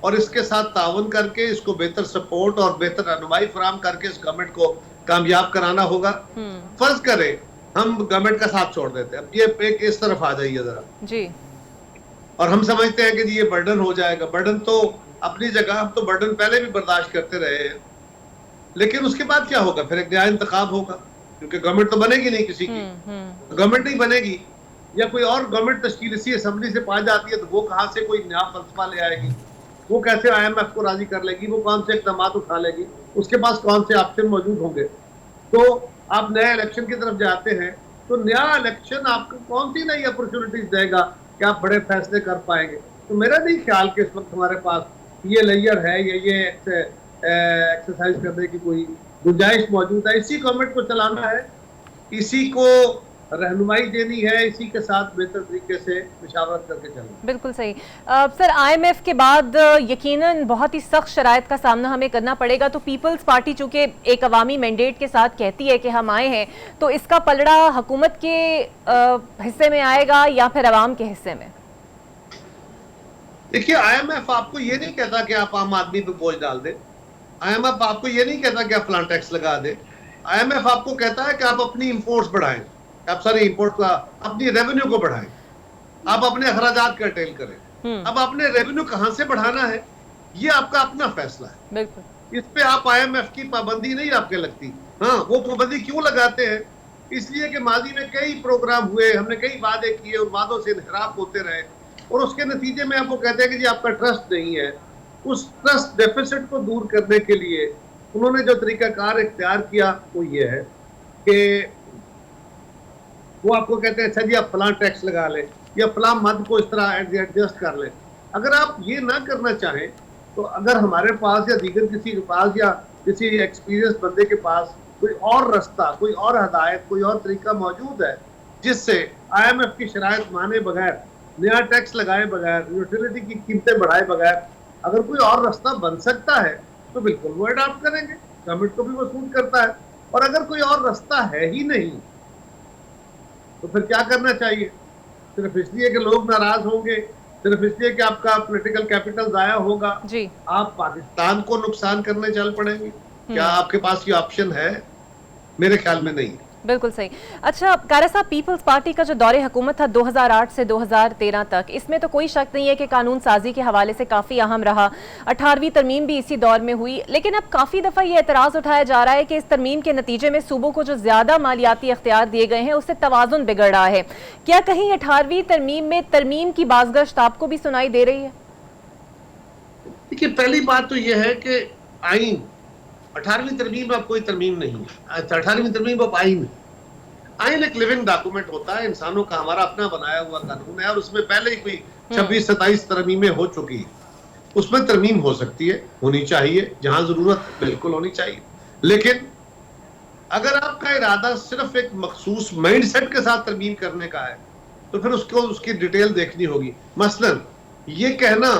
اور اس کے ساتھ تعاون کر کے اس کو بہتر سپورٹ اور بہتر رہنمائی فراہم کر کے اس گورنمنٹ کو کامیاب کرانا ہوگا. فرض کریں ہم گورنمنٹ کا ساتھ چھوڑ دیتے ہیں, اب یہ ایک اس طرف آ جائیے ذرا جی, اور ہم سمجھتے ہیں کہ جی یہ برڈن ہو جائے گا. برڈن تو اپنی جگہ, ہم تو برڈن پہلے بھی برداشت کرتے رہے ہیں, لیکن اس کے بعد کیا ہوگا؟ پھر ایک نیا انتخاب ہوگا, کیونکہ گورنمنٹ تو بنے گی نہیں کسی کی. گورنمنٹ نہیں بنے گی یا کوئی اور گورنمنٹ تشکیل اسی اسمبلی سے پا جاتی ہے, تو وہ کہاں سے کوئی نیا فلسفہ لے آئے گی؟ وہ کیسے IMF کو راضی کر لے گی؟ وہ کون سے اقدامات اٹھا لے گی؟ اس کے پاس کون سے آپشن موجود ہوں گے؟ تو آپ نئے الیکشن کی طرف جاتے ہیں تو نیا الیکشن آپ کو کون سی نئی اپرچونٹیز دے گا کہ آپ بڑے فیصلے کر پائیں گے؟ تو میرا نہیں خیال کہ اس وقت ہمارے پاس یہ لیئر ہے یا یہ ایکسرسائز کرنے کی کوئی گنجائش موجود ہے. اسی گورنمنٹ کو چلانا ہے, اسی کو رہنمائی دینی ہے, اسی کے ساتھ بہتر طریقے سے مشاورت کر کے چلنا. بالکل صحیح. سر, IMF کے بعد یقیناً بہت ہی سخت شرائط کا سامنا ہمیں کرنا پڑے گا, تو پیپلز پارٹی چونکہ ایک عوامی مینڈیٹ کے ساتھ کہتی ہے کہ ہم آئے ہیں, تو اس کا پلڑا حکومت کے حصے میں آئے گا یا پھر عوام کے حصے میں؟ دیکھیے, IMF آپ کو یہ نہیں کہتا کہ آپ عام آدمی پہ بوجھ ڈال دیں. IMF آپ کو یہ نہیں کہتا کہ آپ فلاں ٹیکس لگا دیں. IMF آپ کو کہتا ہے کہ آپ اپنی امپورٹس بڑھائیں, آپ ساری امپورٹ کا اپنی ریونیو کو بڑھائیں, آپ اپنے اخراجات کرٹیل کریں. اب آپ نے ریونیو کہاں سے بڑھانا ہے یہ آپ کا اپنا فیصلہ ہے. بالکل, اس پہ آپ IMF کی پابندی نہیں آپ کے لگتی. ہاں, وہ پابندی کیوں لگاتے ہیں؟ اس لیے کہ ماضی میں کئی پروگرام ہوئے, ہم نے کئی وعدے کیے, ان وعدوں سے انحراف ہوتے رہے, اور اس کے نتیجے میں آپ کو کہتے ہیں کہ جی آپ کا ٹرسٹ نہیں ہے. اس ٹرسٹ ڈیفیسٹ کو دور کرنے کے لیے انہوں نے جو طریقہ کار اختیار کیا وہ یہ ہے کہ وہ آپ کو کہتے ہیں اچھا جی آپ فلاں ٹیکس لگا لیں یا فلاں مد کو اس طرح ایڈجسٹ کر لیں. اگر آپ یہ نہ کرنا چاہیں تو اگر ہمارے پاس یا دیگر کسی کے پاس یا کسی ایکسپیرینس بندے کے پاس کوئی اور رستہ, کوئی اور ہدایت, کوئی اور طریقہ موجود ہے جس سے IMF کی شرائط مانے بغیر, نیا ٹیکس لگائے بغیر, یوٹیلیٹی کی قیمتیں بڑھائے بغیر اگر کوئی اور رستہ بن سکتا ہے تو بالکل وہ اڈاپٹ کریں گے. گورنمنٹ کو بھی وصول کرتا ہے. اور اگر کوئی اور رستہ ہے ہی نہیں تو پھر کیا کرنا چاہیے؟ صرف اس لیے کہ لوگ ناراض ہوں گے, صرف اس لیے کہ آپ کا پولیٹیکل کیپٹل ضائع ہوگا, آپ پاکستان کو نقصان کرنے چل پڑیں گے؟ کیا آپ کے پاس یہ آپشن ہے؟ میرے خیال میں نہیں. بالکل صحیح. اچھا قاری صاحب, پیپلز پارٹی کا جو دور حکومت تھا 2008 سے 2013 تک, اس میں تو کوئی شک نہیں ہے کہ قانون سازی کے حوالے سے کافی اہم رہا. 18ویں ترمیم بھی اسی دور میں ہوئی, لیکن اب کافی دفعہ یہ اعتراض اٹھایا جا رہا ہے کہ اس ترمیم کے نتیجے میں صوبوں کو جو زیادہ مالیاتی اختیار دیے گئے ہیں اس سے توازن بگڑ رہا ہے. کیا کہیں 18ویں ترمیم میں ترمیم کی بازگشت آپ کو بھی سنائی دے رہی ہے؟ دیکھیے, پہلی بات تو یہ ہے کہ آئین 18ویں ترمیم اب کوئی ترمیم نہیں ہے. 18ویں ترمیم اب آئین ہے. آئین ایک لیونگ ڈاکومنٹ ہوتا ہے, انسانوں کا ہمارا اپنا بنایا ہوا قانون ہے, اور اس میں پہلے ہی کوئی 26-27 ترمیمیں ہو چکی ہیں. اس میں ترمیم ہو سکتی ہے, ہونی چاہیے, جہاں ضرورت بالکل ہونی چاہیے. لیکن اگر آپ کا ارادہ صرف ایک مخصوص مائنڈ سیٹ کے ساتھ ترمیم کرنے کا ہے تو پھر اس کی ڈیٹیل دیکھنی ہوگی. مثلا یہ کہنا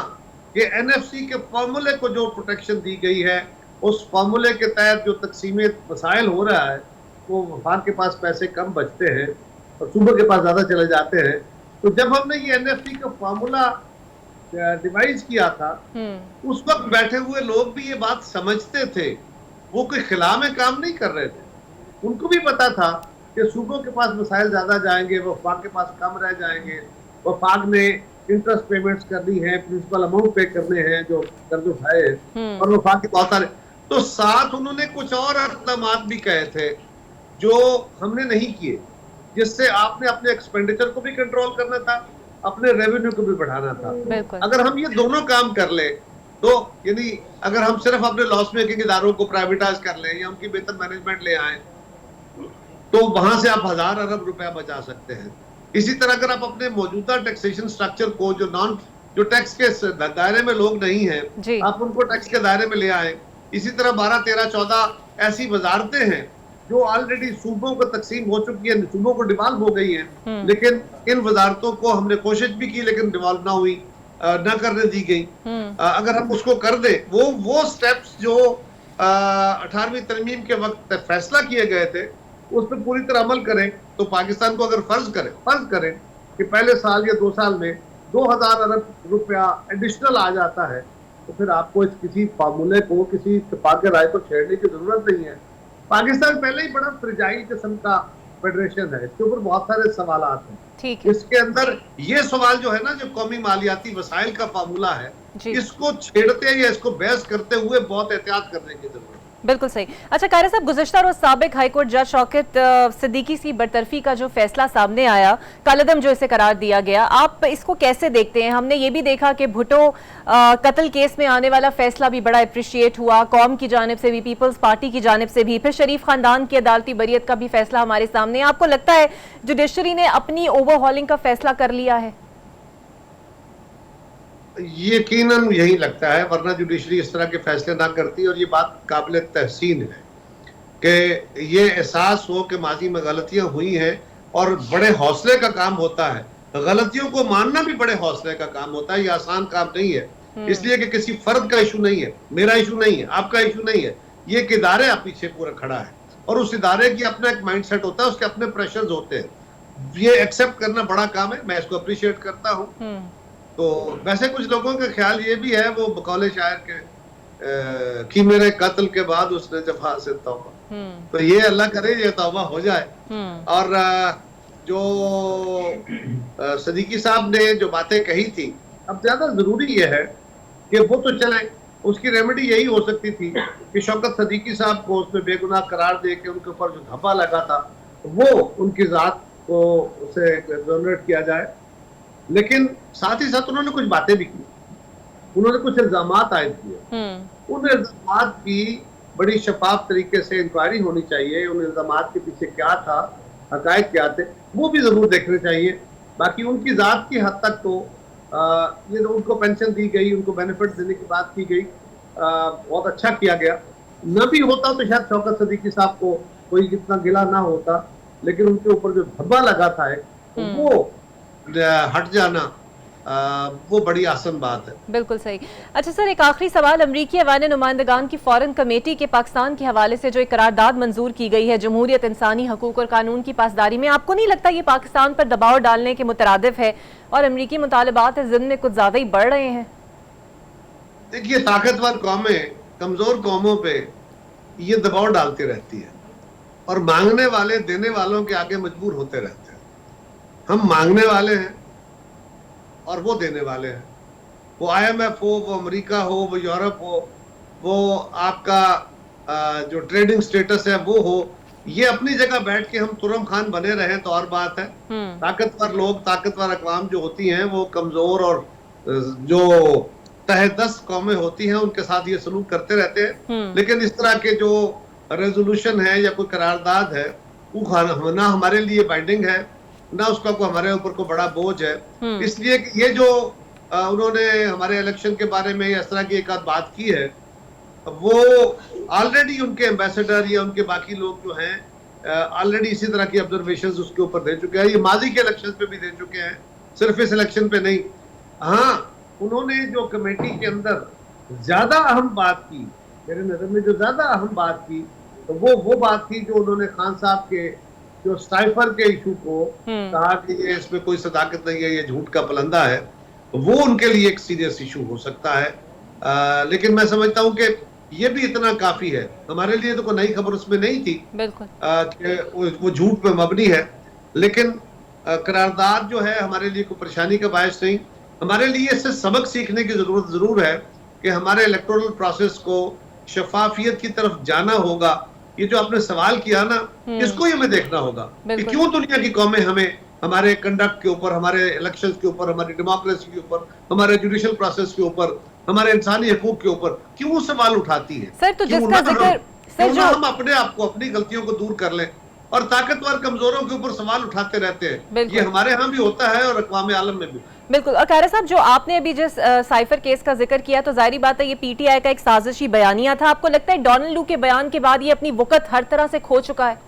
کہ NFC کے فارمولے کو جو پروٹیکشن دی گئی ہے, اس فارمولے کے تحت جو تقسیم مسائل ہو رہا ہے, وہ وفاق کے پاس پیسے کم بچتے ہیں اور صوبوں کے پاس زیادہ چلے جاتے ہیں. تو جب ہم نے یہ NFC کا فارمولا ڈیوائز کیا تھا, اس وقت بیٹھے ہوئے لوگ بھی یہ بات سمجھتے تھے, وہ کوئی خلا میں کام نہیں کر رہے تھے. ان کو بھی پتا تھا کہ صوبوں کے پاس مسائل زیادہ جائیں گے, وفاق کے پاس کم رہ جائیں گے. وفاق نے انٹرسٹ پیمنٹس کرنی ہے, پرنسپل اماؤنٹ پے کرنے ہیں جو قرض اٹھائے, اور وفاق کے بہت سارے. تو ساتھ انہوں نے کچھ اور اقدامات بھی کہے تھے جو ہم نے نہیں کیے, جس سے آپ نے اپنے ایکسپینڈیچر کو بھی کنٹرول کرنا تھا, اپنے ریونیو کو بھی بڑھانا تھا. اگر ہم یہ دونوں کام کر لیں تو یعنی اگر ہم صرف اپنے لاس میکنگ اداروں کو پرائیویٹائز کر لیں یا ان کی بہتر مینجمنٹ لے آئیں تو وہاں سے آپ 1000 ارب روپیہ بچا سکتے ہیں. اسی طرح اگر آپ اپنے موجودہ ٹیکسیشن سٹرکچر کو جو ٹیکس کے دائرے میں لوگ نہیں ہیں, آپ ان کو ٹیکس کے دائرے میں لے آئیں. اسی طرح 12, 13, 14 ایسی وزارتیں ہیں جو آلریڈی صوبوں کو تقسیم ہو چکی ہیں, صوبوں کو ڈیوالو ہو گئی ہیں, لیکن ان وزارتوں کو ہم نے کوشش بھی کی لیکن ڈیوالو نہ ہوئی, نہ کرنے دی گئی. اگر ہم اس کو کر دیں, وہ سٹیپس جو 18ویں ترمیم کے وقت فیصلہ کیے گئے تھے اس پہ پوری طرح عمل کریں تو پاکستان کو اگر فرض کریں کہ پہلے سال یا 2 سال میں 2000 ارب روپیہ ایڈیشنل آ جاتا ہے, تو پھر آپ کو اس کسی فارمولے کو کسی اتفاق رائے کو چھیڑنے کی ضرورت نہیں ہے. پاکستان پہلے ہی بڑا فرجائل قسم کا فیڈریشن ہے, اس کے اوپر بہت سارے سوالات ہیں. ٹھیک ہے, اس کے اندر یہ سوال جو ہے نا, جو قومی مالیاتی وسائل کا فارمولہ ہے, اس کو چھیڑتے یا اس کو بحث کرتے ہوئے بہت احتیاط کرنے کی ضرورت ہے. بالکل صحیح. اچھا قاری صاحب, گزشتہ روز سابق ہائی کورٹ جج شوکت صدیقی سی برطرفی کا جو فیصلہ سامنے آیا, کالعدم جو اسے قرار دیا گیا, آپ اس کو کیسے دیکھتے ہیں؟ ہم نے یہ بھی دیکھا کہ بھٹو قتل کیس میں آنے والا فیصلہ بھی بڑا اپریشیٹ ہوا, قوم کی جانب سے بھی, پیپلز پارٹی کی جانب سے بھی, پھر شریف خاندان کی عدالتی بریت کا بھی فیصلہ ہمارے سامنے. آپ کو لگتا ہے جوڈیشری نے اپنی اوور ہالنگ کا فیصلہ کر لیا ہے؟ یقیناً یہی لگتا ہے, ورنہ جوڈیشری اس طرح کے فیصلے نہ کرتی. اور یہ بات قابل تحسین ہے کہ یہ احساس ہو کہ ماضی میں غلطیاں ہوئی ہیں, اور بڑے حوصلے کا کام ہوتا ہے. غلطیوں کو ماننا بھی بڑے حوصلے کا کام ہوتا ہے, یہ آسان کام نہیں ہے. اس لیے کہ کسی فرد کا ایشو نہیں ہے, میرا ایشو نہیں ہے, آپ کا ایشو نہیں ہے, یہ ایک ادارے آپ پیچھے پورا کھڑا ہے, اور اس ادارے کی اپنا ایک مائنڈ سیٹ ہوتا ہے, اس کے اپنے پریشرز ہوتے ہیں. یہ ایکسیپٹ کرنا بڑا کام ہے, میں اس کو اپریشیٹ کرتا ہوں. تو ویسے کچھ لوگوں کا خیال یہ بھی ہے, وہ بقول شاعر کے کہ میرے قتل کے بعد اس نے جفا سے توبہ, تو یہ اللہ کرے یہ توبہ ہو جائے. اور جو صدیقی صاحب نے جو باتیں کہی تھی, اب زیادہ ضروری یہ ہے کہ وہ تو چلیں, اس کی ریمیڈی یہی ہو سکتی تھی کہ شوکت صدیقی صاحب کو اس میں بے گناہ قرار دے کے ان کے اوپر جو دھپا لگا تھا وہ ان کی ذات کو اسے ایگزونریٹ کیا جائے. لیکن ساتھ ہی ساتھ انہوں نے کچھ باتیں بھی کی, انہوں نے کچھ الزامات عائد کیے. ان الزامات کی بڑی شفاف طریقے سے انکوائری ہونی چاہیے. ان الزامات کے پیچھے کیا تھا, حقائق کیا تھے, وہ بھی ضرور دیکھنے چاہیے. باقی ان کی ذات کی حد تک تو یہ ان کو پینشن دی گئی, ان کو بینیفٹ دینے کی بات کی گئی, بہت اچھا کیا گیا. نہ بھی ہوتا تو شاید شوکت صدیقی صاحب کو کوئی اتنا گلہ نہ ہوتا, لیکن ان کے اوپر جو دھبا لگا تھا وہ ہٹ جانا وہ بڑی آسان بات ہے. بالکل صحیح. اچھا سر, ایک آخری سوال. امریکی ایوان نمائندگان کی فورن کمیٹی کے پاکستان کے حوالے سے جو ایک قرارداد منظور کی گئی ہے جمہوریت, انسانی حقوق اور قانون کی پاسداری میں, آپ کو نہیں لگتا یہ پاکستان پر دباؤ ڈالنے کے مترادف ہے اور امریکی مطالبات ضمن میں کچھ زیادہ ہی بڑھ رہے ہیں؟ دیکھیے, طاقتور قومیں کمزور قوموں پہ یہ دباؤ ڈالتی رہتی ہے, اور مانگنے والے دینے والوں کے آگے مجبور ہوتے رہتے ہیں. ہم مانگنے والے ہیں اور وہ دینے والے ہیں. وہ آئی ایم ایف ہو, وہ امریکہ ہو, وہ یورپ ہو, وہ آپ کا جو ٹریڈنگ سٹیٹس ہے وہ ہو, یہ اپنی جگہ بیٹھ کے ہم ترم خان بنے رہیں تو اور بات ہے. طاقتور لوگ, طاقتور اقوام جو ہوتی ہیں وہ کمزور اور جو تہ دست قومیں ہوتی ہیں ان کے ساتھ یہ سلوک کرتے رہتے ہیں. لیکن اس طرح کے جو ریزولوشن ہے یا کوئی قرارداد ہے وہ نہ ہمارے لیے بائنڈنگ ہے, نہ اس کا کوئی ہمارے اوپر کوئی بڑا بوجھ ہے. اس لیے کہ یہ جو انہوں نے ہمارے الیکشن کے بارے میں اس طرح کی ایک آدھ بات کی ہے, وہ آلریڈی ان کے ایمبیسڈر یا ان کے باقی لوگ جو ہیں آلریڈی اسی طرح کی آبزرویشنز اس کے اوپر دے چکے ہیں. یہ ماضی کے الیکشن پہ بھی دے چکے ہیں, صرف اس الیکشن پہ نہیں. ہاں, انہوں نے جو کمیٹی کے اندر زیادہ اہم بات کی, میرے نظر میں جو زیادہ اہم بات کی, تو وہ بات تھی جو انہوں نے خان صاحب کے جو سٹائفر کے ایشو کو کہا کہ یہ اس میں کوئی صداقت نہیں ہے, یہ جھوٹ کا پلندہ ہے. وہ ان کے لیے ایک سیریس ایشو ہو سکتا ہے. لیکن میں سمجھتا ہوں کہ یہ بھی اتنا کافی ہے. ہمارے لیے تو کوئی نئی خبر اس میں نہیں تھی کہ وہ جھوٹ پہ مبنی ہے, لیکن قرارداد جو ہے ہمارے لیے کوئی پریشانی کا باعث نہیں. ہمارے لیے اس سے سبق سیکھنے کی ضرورت ضرور ہے کہ ہمارے الیکٹورل پروسیس کو شفافیت کی طرف جانا ہوگا. یہ جو آپ نے سوال کیا نا, اس کو ہی ہمیں دیکھنا ہوگا کہ کیوں دنیا کی قومیں ہمیں ہمارے کنڈکٹ کے اوپر, ہمارے الیکشنز کے اوپر, ہماری ڈیموکریسی کے اوپر, ہمارے جوڈیشل پروسیس کے اوپر, ہمارے انسانی حقوق کے اوپر کیوں سوال اٹھاتی ہے. سر, تو جس کا ذکر ہم اپنے آپ کو, اپنی غلطیوں کو دور کر لیں, اور طاقتور کمزوروں کے اوپر سوال اٹھاتے رہتے ہیں. یہ ہمارے ہاں بھی ہوتا ہے اور اقوام عالم میں بھی. بالکل. اور قاری صاحب, جو آپ نے ابھی جس سائفر کیس کا ذکر کیا, تو ظاہری بات ہے یہ پی ٹی آئی کا ایک سازشی بیانیہ تھا. آپ کو لگتا ہے ڈونلڈ لو کے بیان کے بعد یہ اپنی وقت ہر طرح سے کھو چکا ہے؟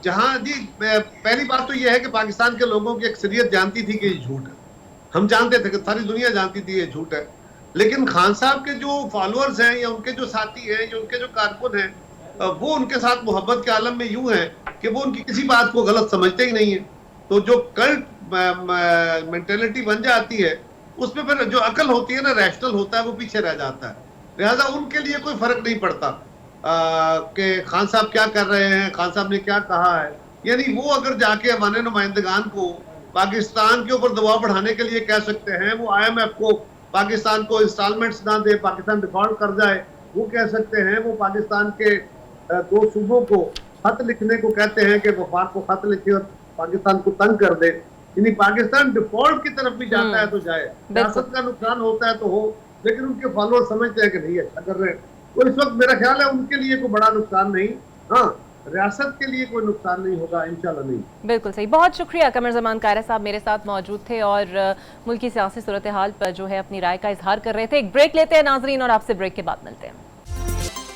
جہاں جی, پہلی بات تو یہ ہے کہ پاکستان کے لوگوں کی اکثریت جانتی تھی کہ یہ جھوٹ ہے. ہم جانتے تھے کہ ساری دنیا جانتی تھی یہ جھوٹ ہے. لیکن خان صاحب کے جو فالوورز ہیں یا ان کے جو ساتھی ہیں یا ان کے جو کارکن ہیں, وہ ان کے ساتھ محبت کے عالم میں یوں ہیں کہ وہ ان کی کسی بات کو غلط سمجھتے ہی نہیں ہیں. تو جو کلٹ مینٹلٹی بن جاتی ہے اس میں پھر جو عقل ہوتی ہے نا، ریشنل ہوتا ہے، وہ پیچھے رہ جاتا ہے. لہٰذا ان کے لیے کوئی فرق نہیں پڑتا کہ خان صاحب کیا کر رہے ہیں، خان صاحب نے کیا کہا ہے. یعنی وہ اگر جا کے ہمارے نمائندگان کو پاکستان کے اوپر دباؤ بڑھانے کے لیے کہہ سکتے ہیں، وہ IMF کو پاکستان کو انسٹالمنٹس نہ دے، پاکستان ڈیفالٹ کر جائے، وہ کہہ سکتے ہیں. وہ پاکستان کے 2 صوبوں کو خط لکھنے کو کہتے ہیں کہ وفاق کو خط لکھے اور پاکستان کو تنگ کر دے. یعنی پاکستان ڈیفالٹ کی طرف بھی جاتا ہے تو جائے، ریاست کا نقصان ہوتا ہے تو ہو، لیکن ان کے فالوور سمجھتے ہیں کہ نہیں اچھا کر رہے ہیں. تو اس وقت میرا خیال ہے ان کے لیے کوئی بڑا نقصان نہیں. ہاں، ریاست کے لیے کوئی نقصان نہیں ہوگا انشاءاللہ نہیں. بالکل صحیح. بہت شکریہ قمر زمان قاہرہ صاحب میرے ساتھ موجود تھے اور ملکی سیاسی صورتحال پر جو ہے اپنی رائے کا اظہار کر رہے تھے. ایک بریک لیتے ہیں ناظرین اور آپ سے بریک کے بعد ملتے ہیں.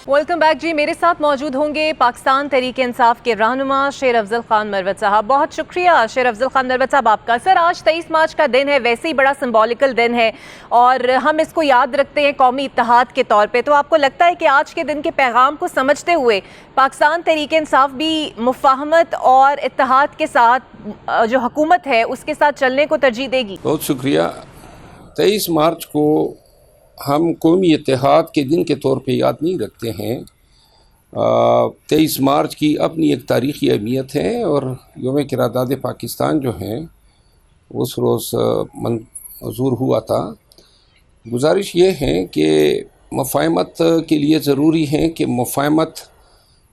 ویلکم بیک جی. میرے ساتھ موجود ہوں گے پاکستان تحریک انصاف کے رہنما شیر افضل خان مروت صاحب. بہت شکریہ شیر افضل خان مروت صاحب آپ کا. سر، آج 23 مارچ کا دن ہے، ویسے ہی بڑا سمبولیکل دن ہے اور ہم اس کو یاد رکھتے ہیں قومی اتحاد کے طور پہ. تو آپ کو لگتا ہے کہ آج کے دن کے پیغام کو سمجھتے ہوئے پاکستان تحریک انصاف بھی مفاہمت اور اتحاد کے ساتھ جو حکومت ہے اس کے ساتھ چلنے کو ترجیح دے گی؟ بہت شکریہ. 23 مارچ کو ہم قومی اتحاد کے دن کے طور پہ یاد نہیں رکھتے ہیں. 23 مارچ کی اپنی ایک تاریخی اہمیت ہے اور یوم قرارداد پاکستان جو ہیں اس روز منظور ہوا تھا. گزارش یہ ہے کہ مفاہمت کے لیے ضروری ہے کہ مفاہمت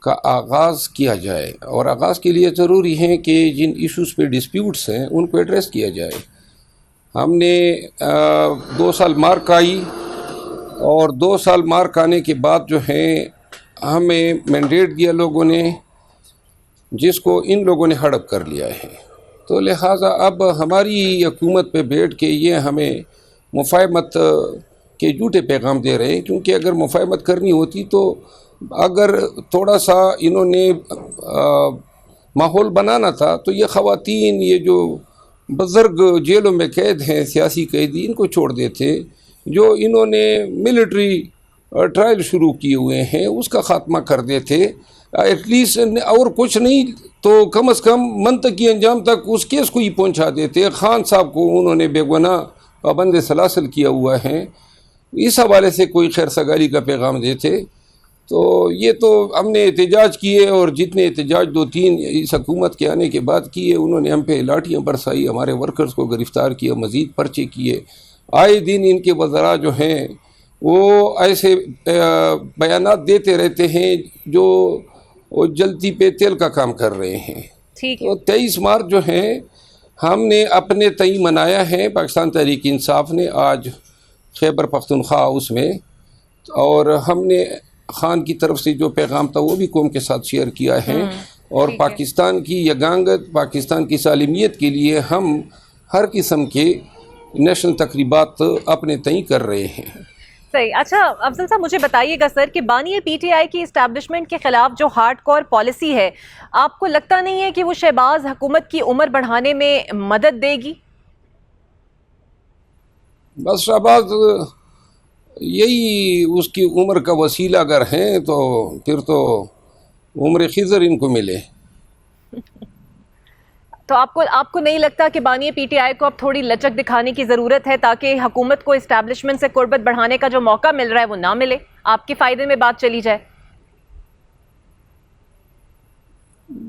کا آغاز کیا جائے اور آغاز کے لیے ضروری ہے کہ جن ایشوز پہ ڈسپیوٹس ہیں ان کو ایڈریس کیا جائے. ہم نے 2 سال مارک آئی اور 2 سال مارک آنے کے بعد جو ہے ہمیں مینڈیٹ دیا لوگوں نے، جس کو ان لوگوں نے ہڑپ کر لیا ہے. تو لہٰذا اب ہماری حکومت پہ بیٹھ کے یہ ہمیں مفاہمت کے جھوٹے پیغام دے رہے ہیں، کیونکہ اگر مفاہمت کرنی ہوتی تو اگر تھوڑا سا انہوں نے ماحول بنانا تھا تو یہ خواتین، یہ جو بزرگ جیلوں میں قید ہیں سیاسی قیدی، ان کو چھوڑ دیتے. جو انہوں نے ملٹری ٹرائل شروع کیے ہوئے ہیں اس کا خاتمہ کر دیتے ایٹ لیسٹ، اور کچھ نہیں تو کم از کم منطقی انجام تک اس کیس کو ہی پہنچا دیتے. خان صاحب کو انہوں نے بے گناہ پابند سلاسل کیا ہوا ہے، اس حوالے سے کوئی خیر سگالی کا پیغام دیتے. تو یہ تو ہم نے احتجاج کیے اور جتنے احتجاج 2-3 اس حکومت کے آنے کے بعد کیے، انہوں نے ہم پہ لاٹھیاں برسائی، ہمارے ورکرز کو گرفتار کیا، مزید پرچے کیے. آئے دن ان کے وزراء جو ہیں وہ ایسے بیانات دیتے رہتے ہیں جو جلتی پہ تیل کا کام کر رہے ہیں. تو 23 مارچ جو ہے ہم نے اپنے تئیں منایا ہے. پاکستان تحریک انصاف نے آج خیبر پختونخوا ہاؤس میں، اور ہم نے خان کی طرف سے جو پیغام تھا وہ بھی قوم کے ساتھ شیئر کیا ہے. اور پاکستان کی یگانگت، پاکستان کی سالمیت کے لیے ہم ہر قسم کے نیشنل تقریبات اپنے تئیں کر رہے ہیں. صحیح. اچھا افضل صاحب مجھے بتائیے گا سر کہ بانی PTI کی اسٹیبلشمنٹ کے خلاف جو ہارڈ کور پالیسی ہے، آپ کو لگتا نہیں ہے کہ وہ شہباز حکومت کی عمر بڑھانے میں مدد دے گی؟ بس شہباز یہی اس کی عمر کا وسیلہ اگر ہیں تو پھر تو عمر خضر ان کو ملے. تو آپ کو نہیں لگتا کہ بانی PTI کو اب تھوڑی لچک دکھانے کی ضرورت ہے تاکہ حکومت کو اسٹیبلشمنٹ سے قربت بڑھانے کا جو موقع مل رہا ہے وہ نہ ملے، آپ کے فائدے میں بات چلی جائے؟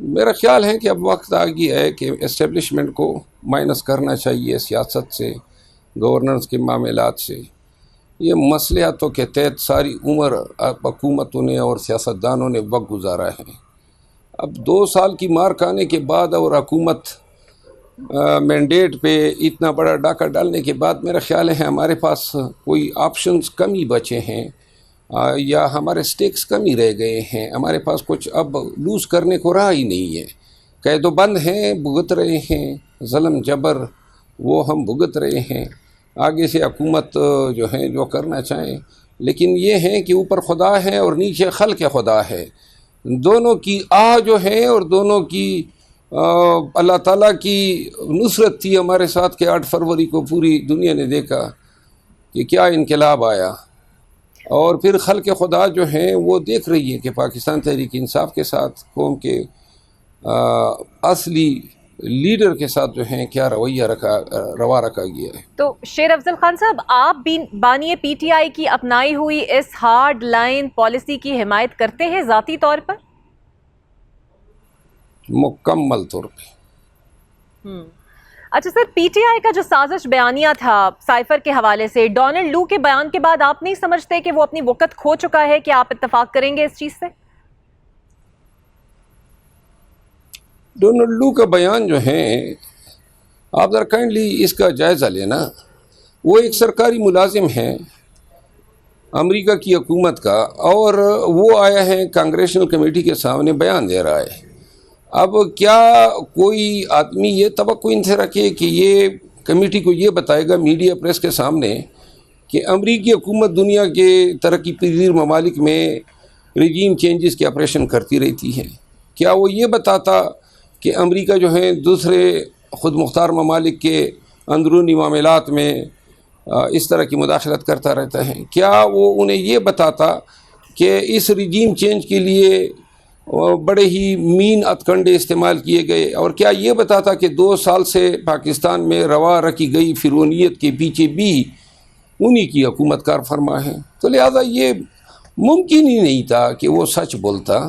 میرا خیال ہے کہ اب وقت آ گیا ہے کہ اسٹیبلشمنٹ کو مائنس کرنا چاہیے سیاست سے، گورننس کے معاملات سے. یہ مصلحتوں کے تحت ساری عمر حکومتوں نے اور سیاستدانوں نے وقت گزارا ہے. اب 2 سال کی مارک آنے کے بعد اور حکومت مینڈیٹ پہ اتنا بڑا ڈاکہ ڈالنے کے بعد میرا خیال ہے ہمارے پاس کوئی آپشنز کم ہی بچے ہیں یا ہمارے سٹیکس کم ہی رہ گئے ہیں. ہمارے پاس کچھ اب لوز کرنے کو رہا ہی نہیں ہے. قید و بند ہیں، بھگت رہے ہیں، ظلم جبر وہ ہم بھگت رہے ہیں. آگے سے حکومت جو ہے جو کرنا چاہیں، لیکن یہ ہے کہ اوپر خدا ہے اور نیچے خلق خدا ہے. دونوں کی جو ہے اور دونوں کی اللہ تعالیٰ کی نصرت تھی ہمارے ساتھ کہ 8 فروری کو پوری دنیا نے دیکھا کہ کیا انقلاب آیا. اور پھر خلق خدا جو ہیں وہ دیکھ رہی ہے کہ پاکستان تحریک انصاف کے ساتھ قوم کے اصلی لیڈر کے ساتھ جو ہیں کیا رویہ روا رکھا گیا ہے. تو شیر افضل خان صاحب، آپ بھی بانی پی ٹی آئی کی اپنائی ہوئی اس ہارڈ لائن پالیسی کی حمایت کرتے ہیں ذاتی طور پر؟ مکمل طور پہ. اچھا سر، پی ٹی آئی کا جو سازش بیانیہ تھا سائفر کے حوالے سے، ڈونلڈ لو کے بیان کے بعد آپ نہیں سمجھتے کہ وہ اپنی وقت کھو چکا ہے؟ کہ آپ اتفاق کریں گے اس چیز سے؟ ڈونلڈ لو کا بیان جو ہے، آپ ذرا کائنڈلی اس کا جائزہ لینا. وہ ایک سرکاری ملازم ہیں امریکہ کی حکومت کا، اور وہ آیا ہے کانگریشنل کمیٹی کے سامنے بیان دے رہا ہے. اب کیا کوئی آدمی یہ توقع ان سے رکھے کہ یہ کمیٹی کو یہ بتائے گا میڈیا پریس کے سامنے کہ امریکی حکومت دنیا کے ترقی پذیر ممالک میں رجیم چینجز کے آپریشن کرتی رہتی ہے؟ کیا وہ یہ بتاتا کہ امریکہ جو ہے دوسرے خود مختار ممالک کے اندرونی معاملات میں اس طرح کی مداخلت کرتا رہتا ہے؟ کیا وہ انہیں یہ بتاتا کہ اس رجیم چینج کے لیے بڑے ہی مین ہتھکنڈے استعمال کیے گئے؟ اور کیا یہ بتاتا کہ 2 سال سے پاکستان میں روا رکھی گئی فرعونیت کے پیچھے بھی انہی کی حکومت کار فرما ہے؟ تو لہذا یہ ممکن ہی نہیں تھا کہ وہ سچ بولتا.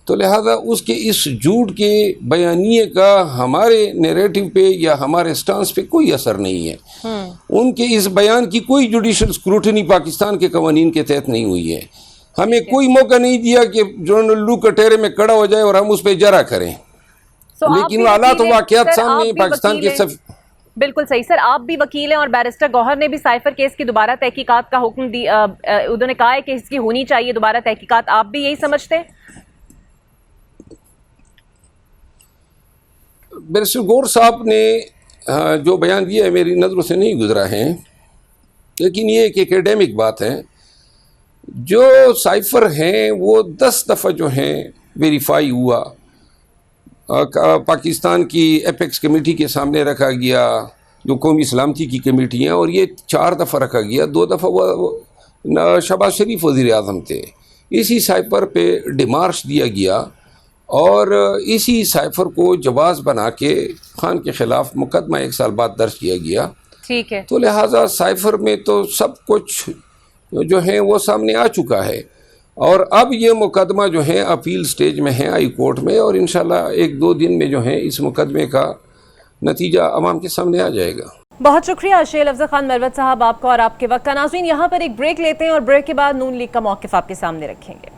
تو لہذا اس کے اس جھوٹ کے بیانیے کا ہمارے نیریٹو پہ یا ہمارے سٹانس پہ کوئی اثر نہیں ہے. ان کے اس بیان کی کوئی جوڈیشل اسکروٹنی پاکستان کے قوانین کے تحت نہیں ہوئی ہے. ہمیں کوئی موقع نہیں دیا کہ ڈونلڈ لو کٹہرے میں کھڑا ہو جائے اور ہم اس پہ جرا کریں. لیکن حالات و واقعات سامنے پاکستان کے بالکل صحیح. سر، آپ بھی وکیل ہیں اور بیرسٹر گوہر نے بھی سائفر کیس کی دوبارہ تحقیقات کا حکم دیا. انہوں نے کہا ہے کہ اس کی ہونی چاہیے دوبارہ تحقیقات. آپ بھی یہی سمجھتے ہیں؟ بیرسٹر گور صاحب نے جو بیان دیا ہے میری نظروں سے نہیں گزرا ہے، لیکن یہ ایک ایکیڈیمک بات ہے. جو سائفر ہیں وہ 10 دفعہ جو ہیں ویریفائی ہوا، پاکستان کی ایپیکس کمیٹی کے سامنے رکھا گیا جو قومی سلامتی کی کمیٹی ہیں، اور یہ 4 دفعہ رکھا گیا. 2 دفعہ وہ شہباز شریف وزیر اعظم تھے. اسی سائفر پہ ڈیمارش دیا گیا اور اسی سائفر کو جواز بنا کے خان کے خلاف مقدمہ 1 سال بعد درج کیا گیا. ٹھیک ہے. تو لہٰذا سائفر میں تو سب کچھ جو ہے وہ سامنے آ چکا ہے، اور اب یہ مقدمہ جو ہے اپیل سٹیج میں ہے ہائی کورٹ میں، اور انشاءاللہ 1-2 دن میں جو ہے اس مقدمے کا نتیجہ عوام کے سامنے آ جائے گا. بہت شکریہ شیر افضل خان مروت صاحب آپ کا اور آپ کے وقت کا. ناظرین، یہاں پر ایک بریک لیتے ہیں اور بریک کے بعد نون لیگ کا موقف آپ کے سامنے رکھیں گے.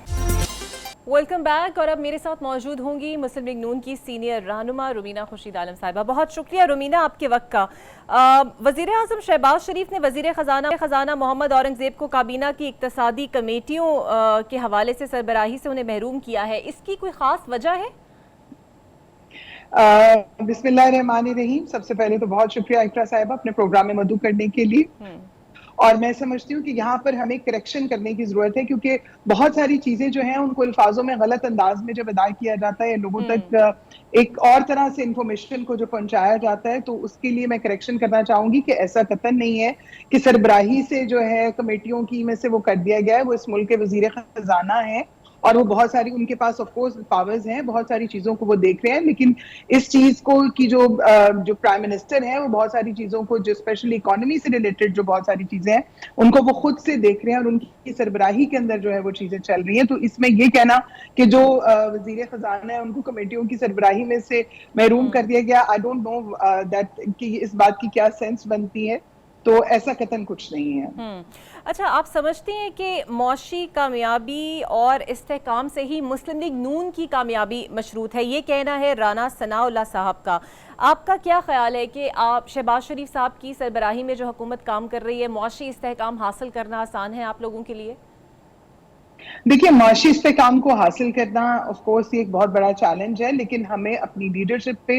Welcome back. اور اب میرے ساتھ موجود ہوں گی مسلم لیگ نون کی سینئر رہنما رومینہ خورشید عالم صاحبہ. بہت شکریہ رومینہ آپ کے وقت کا. وزیر اعظم شہباز شریف نے وزیر خزانہ محمد اورنگزیب کو کابینہ کی اقتصادی کمیٹیوں کے حوالے سے سربراہی سے انہیں محروم کیا ہے. اس کی کوئی خاص وجہ ہے؟ بسم اللہ الرحمن الرحیم. سب سے پہلے تو بہت شکریہ اقرا صاحبہ اپنے پروگرام میں مدعو کرنے کے لیے. اور میں سمجھتی ہوں کہ یہاں پر ہمیں کریکشن کرنے کی ضرورت ہے، کیونکہ بہت ساری چیزیں جو ہیں ان کو الفاظوں میں غلط انداز میں جب ادا کیا جاتا ہے، لوگوں تک ایک اور طرح سے انفارمیشن کو جو پہنچایا جاتا ہے، تو اس کے لیے میں کریکشن کرنا چاہوں گی کہ ایسا قطعاً نہیں ہے کہ سربراہی سے جو ہے کمیٹیوں کی میں سے وہ کر دیا گیا ہے. وہ اس ملک کے وزیر خزانہ ہیں اور وہ بہت ساری ان کے پاس آف کورس پاورز ہیں، بہت ساری چیزوں کو وہ دیکھ رہے ہیں، لیکن اس چیز کو کی جو پرائم منسٹر ہیں وہ بہت ساری چیزوں کو جو اسپیشلی اکانومی سے ریلیٹڈ جو بہت ساری چیزیں ہیں ان کو وہ خود سے دیکھ رہے ہیں اور ان کی سربراہی کے اندر جو ہے وہ چیزیں چل رہی ہیں. تو اس میں یہ کہنا کہ جو وزیر خزانہ ہے ان کو کمیٹیوں کی سربراہی میں سے محروم کر دیا گیا، آئی ڈونٹ نو دیٹ کہ اس بات کی کیا سینس بنتی ہے. تو ایسا قطعاً کچھ نہیں ہے. اچھا، آپ سمجھتے ہیں کہ معاشی کامیابی اور استحکام سے ہی مسلم لیگ نون کی کامیابی مشروط ہے؟ یہ کہنا ہے رانا ثناء اللہ صاحب کا. آپ کا کیا خیال ہے کہ آپ شہباز شریف صاحب کی سربراہی میں جو حکومت کام کر رہی ہے، معاشی استحکام حاصل کرنا آسان ہے آپ لوگوں کے لیے؟ دیکھیے، معاشی استحکام کو حاصل کرنا آف کورس یہ ایک بہت بڑا چیلنج ہے، لیکن ہمیں اپنی لیڈرشپ پہ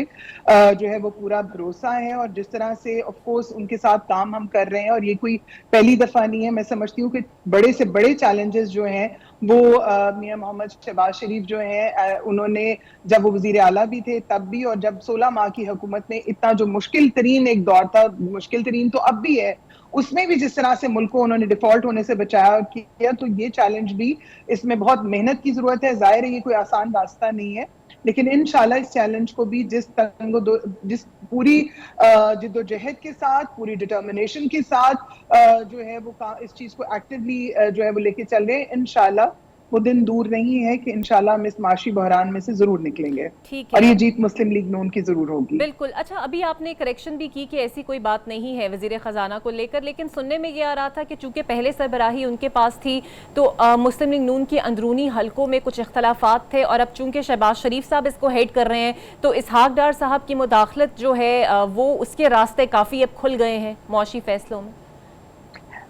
جو ہے وہ پورا بھروسہ ہے، اور جس طرح سے آف کورس ان کے ساتھ کام ہم کر رہے ہیں، اور یہ کوئی پہلی دفعہ نہیں ہے. میں سمجھتی ہوں کہ بڑے سے بڑے چیلنجز جو ہیں وہ میاں محمد شہباز شریف جو ہیں انہوں نے جب وہ وزیر اعلیٰ بھی تھے تب بھی، اور جب 16 ماہ کی حکومت میں اتنا جو مشکل ترین ایک دور تھا، مشکل ترین تو اب بھی ہے، اس میں بھی جس طرح سے ملک کو انہوں نے ڈیفالٹ ہونے سے بچایا اور کیا, تو یہ چیلنج بھی, اس میں بہت محنت کی ضرورت ہے. ظاہر ہے یہ کوئی آسان راستہ نہیں ہے, لیکن انشاءاللہ اس چیلنج کو بھی جس پوری جد و جہد کے ساتھ, پوری ڈٹرمنیشن کے ساتھ جو ہے وہ اس چیز کو ایکٹیولی جو ہے وہ لے کے چل رہے ہیں, انشاءاللہ وہ دن دور نہیں ہے کہ انشاءاللہ ہم اس معاشی بحران میں سے ضرور نکلیں گے, اور یہ جیت مسلم لیگ نون کی ضرور ہوگی. بالکل. اچھا, ابھی آپ نے کریکشن بھی کی کہ ایسی کوئی بات نہیں ہے وزیر خزانہ کو لے کر, لیکن سننے میں یہ آ رہا تھا کہ چونکہ پہلے سربراہی ان کے پاس تھی تو مسلم لیگ نون کے اندرونی حلقوں میں کچھ اختلافات تھے, اور اب چونکہ شہباز شریف صاحب اس کو ہیڈ کر رہے ہیں تو اسحاق ڈار صاحب کی مداخلت جو ہے وہ اس کے راستے کافی اب کھل گئے ہیں معاشی فیصلوں میں.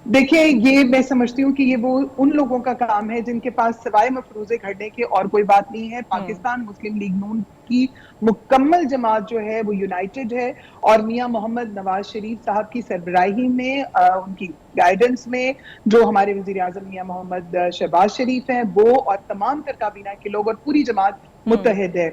دیکھیں, یہ میں سمجھتی ہوں کہ یہ وہ ان لوگوں کا کام ہے جن کے پاس سوائے مفروضے گھڑنے کے اور کوئی بات نہیں ہے. پاکستان مسلم لیگ نون کی مکمل جماعت جو ہے وہ یونائٹڈ ہے, اور میاں محمد نواز شریف صاحب کی سربراہی میں, ان کی گائیڈنس میں, جو ہمارے وزیر اعظم میاں محمد شہباز شریف ہیں وہ اور تمام تر کابینہ کے لوگ اور پوری جماعت متحد ہے,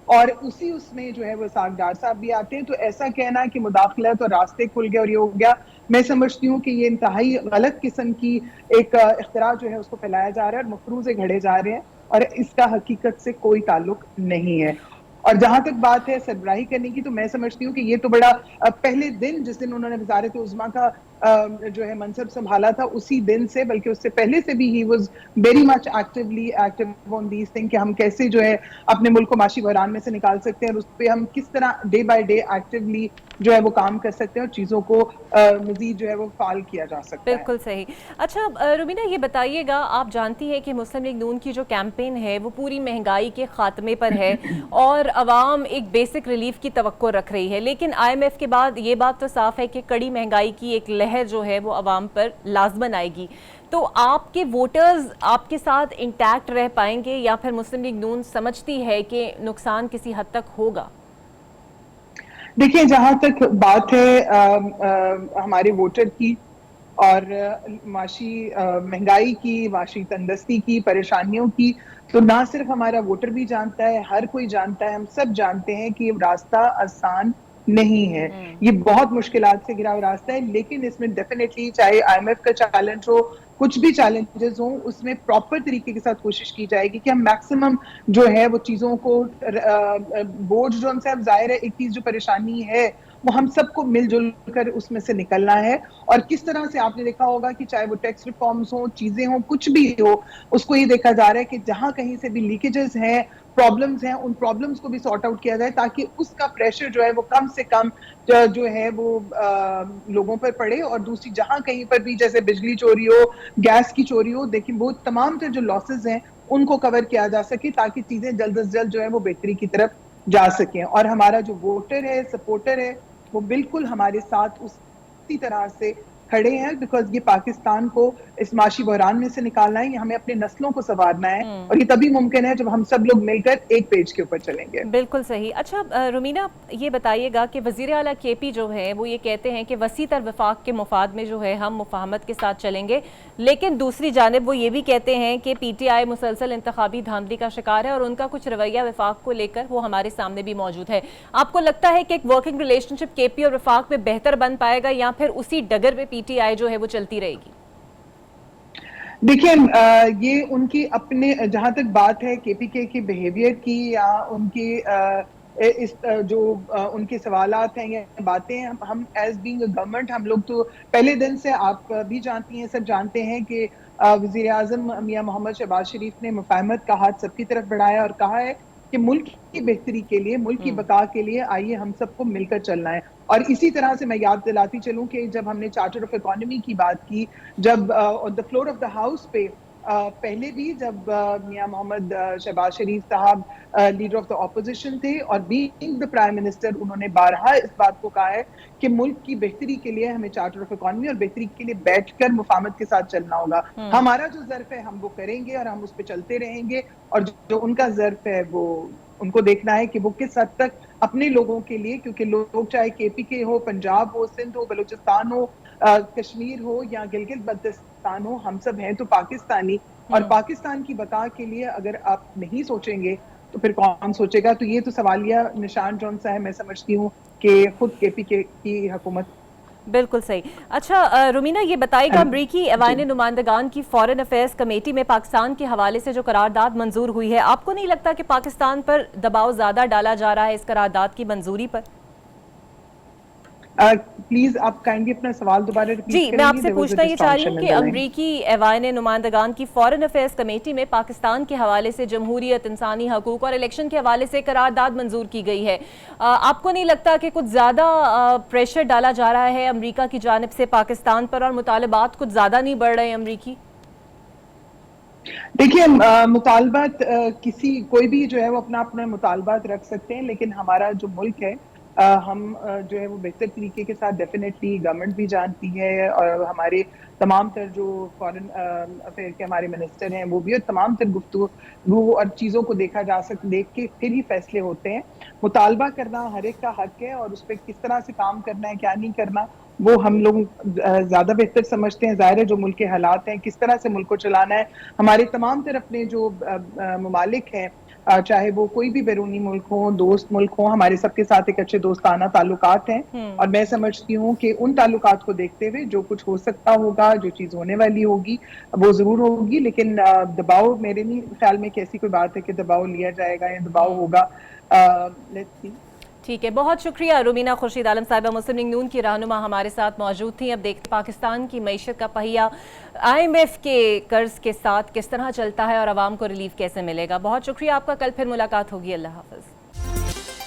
اور اس میں جو ہے وہ اسحاق ڈار صاحب بھی آتے ہیں. تو ایسا کہنا کہ مداخلت اور راستے کھل گئے اور یہ ہو گیا, میں سمجھتی ہوں کہ یہ انتہائی غلط قسم کی ایک اختراع جو ہے اس کو پھیلایا جا رہا ہے اور مفروضے گھڑے جا رہے ہیں, اور اس کا حقیقت سے کوئی تعلق نہیں ہے. اور جہاں تک بات ہے سربراہی کرنے کی, تو میں سمجھتی ہوں کہ یہ تو بڑا پہلے دن جس دن انہوں نے وزارت عظمیٰ کا جو ہے منصب سنبھالا تھا اسی دن سے, بلکہ اس سے پہلے سے بھی he was very much actually active on these thing کہ ہم کیسے جو ہے اپنے ملک کو معاشی بحران میں سے نکال سکتے ہیں, اور اس پہ ہم کس طرح ڈے بائی ڈے ایکٹیولی جو ہے وہ کام کر سکتے ہیں اور چیزوں کو مزید جو ہے وہ فعال کیا جا سکتا ہے. بالکل صحیح. اچھا رومینہ, یہ بتائیے گا, آپ جانتی ہیں کہ مسلم لیگ نون کی جو کیمپین ہے وہ پوری مہنگائی کے خاتمے پر ہے اور عوام ایک بیسک ریلیف کی توقع رکھ رہی ہے, لیکن آئی ایم ایف کے بعد یہ بات تو صاف ہے کہ کڑی مہنگائی کی ایک لہر جو ہے وہ عوام پر لازماً آئے گی. تو آپ کے ووٹرز آپ کے ساتھ انٹیکٹ رہ پائیں گے, یا پھر مسلم لیگ نون سمجھتی ہے کہ نقصان کسی حد تک ہوگا؟ دیکھیں, جہاں تک بات ہے ہمارے ووٹر کی اور معاشی مہنگائی کی, معاشی تندرستی کی, پریشانیوں کی, تو نہ صرف ہمارا ووٹر بھی جانتا ہے, ہر کوئی جانتا ہے, ہم سب جانتے ہیں کہ یہ راستہ آسان نہیں ہے, یہ بہت مشکلات سے گھرا ہوا راستہ ہے. لیکن اس میں ڈیفینیٹلی چاہے آئی ایم ایف کا چیلنج ہو, کچھ بھی چیلنجز ہوں, اس میں پراپر طریقے کے ساتھ کوشش کی جائے گی کہ ہم میکسیمم جو ہے وہ چیزوں کو بورڈ جو ہم سے, اب ظاہر ہے ایک چیز جو پریشانی ہے وہ ہم سب کو مل جل کر اس میں سے نکلنا ہے. اور کس طرح سے آپ نے دیکھا ہوگا کہ چاہے وہ ٹیکس ریفارمز ہوں, چیزیں ہوں, کچھ بھی ہو, اس کو یہ دیکھا جا رہا ہے کہ جہاں کہیں سے بھی لیکیجز ہیں, پرابلمز ہیں, ان پرابلمز کو بھی سارٹ آؤٹ کیا جائے تاکہ اس کا پریشر جو ہے وہ کم سے کم جو ہے وہ لوگوں پر پڑے. اور دوسری, جہاں کہیں پر بھی جیسے بجلی چوری ہو, گیس کی چوری ہو, دیکھیں وہ تمام جو لاسز ہیں ان کو کور کیا جا سکے تاکہ چیزیں جلد از جلد جو ہے وہ بہتری کی طرف جا سکیں. اور ہمارا جو ووٹر ہے, سپورٹر ہے, وہ بالکل ہمارے ساتھ اسی طرح سے کھڑے ہیں, بیکاز یہ پاکستان کو اس معاشی بحران میں سے نکالنا ہے, ہمیں اپنے نسلوں کو سنوارنا ہے, اور یہ تبھی ممکن ہے جب ہم سب لوگ مل کر ایک پیج کے اوپر چلیں گے. بالکل صحیح. اچھا رومینہ, یہ بتائیے گا کہ وزیر اعلیٰ کے پی جو ہے وہ یہ کہتے ہیں کہ وسیع تر وفاق کے مفاد میں جو ہے ہم مفاہمت کے ساتھ چلیں گے, لیکن دوسری جانب وہ یہ بھی کہتے ہیں کہ پی ٹی آئی مسلسل انتخابی دھاندلی کا شکار ہے اور ان کا کچھ رویہ وفاق کو لے کر وہ ہمارے سامنے بھی موجود ہے. آپ کو لگتا ہے کہ ایک ورکنگ ریلیشن شپ کے پی اور وفاق میں بہتر بن پائے گا, یا پھر اسی ڈگر پہ پی ٹی آئی جو ہے وہ چلتی رہے گی؟ دیکھیں, یہ ان کی اپنے, جہاں تک بات ہے کے پی کے کی بیہیویئر کی یا ان کی جو ان کے سوالات ہیں یا باتیں, ہم ایز بینگ اے گورنمنٹ, ہم لوگ تو پہلے دن سے, آپ بھی جانتی ہیں, سب جانتے ہیں کہ وزیر اعظم میاں محمد شہباز شریف نے مفاہمت کا ہاتھ سب کی طرف بڑھایا اور کہا ہے کہ ملک کی بہتری کے لیے, ملک کی بقا کے لیے آئیے ہم سب کو مل کر چلنا ہے. اور اسی طرح سے میں یاد دلاتی چلوں کہ جب ہم نے چارٹر آف اکانومی کی بات کی, جب on the floor of the house پہ پہلے بھی جب میاں محمد شہباز شریف صاحب لیڈر آف دا اپوزیشن تھے اور بینگ دا پرائم منسٹر, انہوں نے بارہا اس بات کو کہا ہے کہ ملک کی بہتری کے لیے ہمیں چارٹر آف اکانومی اور بہتری کے لیے بیٹھ کر مفاہمت کے ساتھ چلنا ہوگا. ہمارا جو ظرف ہے ہم وہ کریں گے اور ہم اس پہ چلتے رہیں گے, اور جو ان کا ظرف ہے وہ ان کو دیکھنا ہے کہ وہ کس حد تک اپنے لوگوں کے لیے, کیونکہ لوگ چاہے کے پی کے ہو, پنجاب ہو, سندھ ہو, بلوچستان ہو, کشمیر ہو یا گلگت بلتستان ہو, ہم سب ہیں تو پاکستانی, اور پاکستان کی بقا کے لیے اگر آپ نہیں سوچیں گے تو پھر کون سوچے گا؟ تو یہ تو سوالیہ نشان جون سا ہے, میں سمجھتی ہوں کہ خود کے پی کے کی حکومت بالکل صحیح. اچھا رومینا یہ بتائیے گا امریکی ایوان نمائندگان کی فارن افیئرز کمیٹی میں پاکستان کے حوالے سے جو قرارداد منظور ہوئی ہے، آپ کو نہیں لگتا کہ پاکستان پر دباؤ زیادہ ڈالا جا رہا ہے اس قرارداد کی منظوری پر؟ پلیز آپ کائنڈلی اپنا سوال دوبارہ ریپیٹ کریں. جی میں آپ سے پوچھنا یہ چاہ رہی ہوں کہ امریکی ایوان نمائندگان کی فارن افیئرز کمیٹی میں پاکستان کے حوالے سے جمہوریت، انسانی حقوق اور الیکشن کے حوالے سے قرارداد منظور کی گئی ہے، آپ کو نہیں لگتا کہ کچھ زیادہ پریشر ڈالا جا رہا ہے امریکہ کی جانب سے پاکستان پر اور مطالبات کچھ زیادہ نہیں بڑھ رہے ہیں امریکی؟ دیکھیے مطالبات کوئی بھی جو ہے وہ اپنا مطالبات رکھ سکتے ہیں، لیکن ہمارا جو ملک ہے ہم جو ہے وہ بہتر طریقے کے ساتھ ڈیفینیٹلی گورنمنٹ بھی جانتی ہے، اور ہمارے تمام تر جو فارن افیئر کے ہمارے منسٹر ہیں وہ بھی، اور تمام تر گفتگو اور چیزوں کو دیکھ کے پھر ہی فیصلے ہوتے ہیں. مطالبہ کرنا ہر ایک کا حق ہے، اور اس پہ کس طرح سے کام کرنا ہے کیا نہیں کرنا وہ ہم لوگ زیادہ بہتر سمجھتے ہیں. ظاہر ہے جو ملک کے حالات ہیں، کس طرح سے ملک کو چلانا ہے، ہمارے تمام طرف اپنے جو ممالک ہیں، چاہے وہ کوئی بھی بیرونی ملک ہوں، دوست ملک ہوں، ہمارے سب کے ساتھ ایک اچھے دوستانہ تعلقات ہیں، اور میں سمجھتی ہوں کہ ان تعلقات کو دیکھتے ہوئے جو کچھ ہو سکتا ہوگا، جو چیز ہونے والی ہوگی وہ ضرور ہوگی. لیکن دباؤ میرے نہیں خیال میں کہ ایسی کوئی بات ہے کہ دباؤ لیا جائے گا یا دباؤ ہوگا. Let's see. ٹھیک ہے، بہت شکریہ رومینا خورشید عالم صاحبہ، مسلم لیگ نون کی رہنما ہمارے ساتھ موجود تھیں. اب دیکھتے پاکستان کی معیشت کا پہیہ IMF کے قرض کے ساتھ کس طرح چلتا ہے اور عوام کو ریلیف کیسے ملے گا. بہت شکریہ آپ کا، کل پھر ملاقات ہوگی. اللہ حافظ.